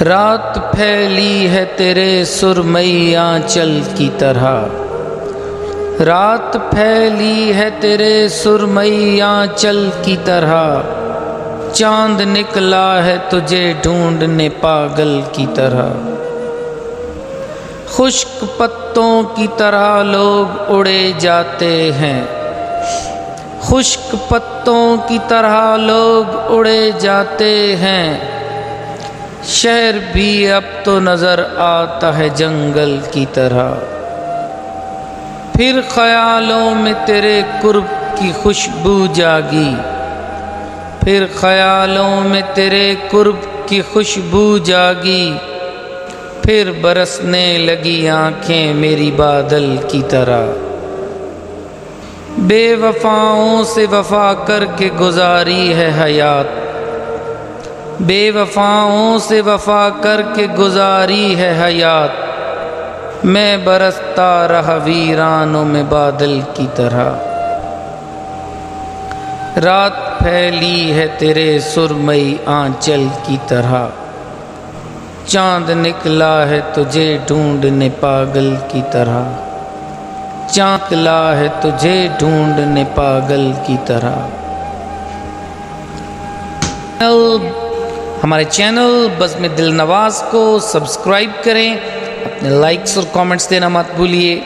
رات پھیلی ہے تیرے سرمئی آنچل کی طرح، رات پھیلی ہے تیرے سرمئی آنچل کی طرح، چاند نکلا ہے تجھے ڈھونڈنے پاگل کی طرح۔ خشک پتوں کی طرح لوگ اڑے جاتے ہیں، خشک پتوں کی طرح لوگ اڑے جاتے ہیں، شہر بھی اب تو نظر آتا ہے جنگل کی طرح۔ پھر خیالوں میں تیرے قرب کی خوشبو جاگی، پھر خیالوں میں تیرے قرب کی خوشبو جاگی، پھر برسنے لگی آنکھیں میری بادل کی طرح۔ بے وفاؤں سے وفا کر کے گزاری ہے حیات، بے وفاؤں سے وفا کر کے گزاری ہے حیات، میں برستا رہا ویرانوں میں بادل کی طرح۔ رات پھیلی ہے تیرے سرمئی آنچل کی طرح، چاند نکلا ہے تجھے ڈھونڈنے پاگل کی طرح، چاند نکلا ہے تجھے ڈھونڈنے پاگل کی طرح۔ ہمارے چینل بزم دل نواز کو سبسکرائب کریں، اپنے لائکس اور کامنٹس دینا مت بھولیے۔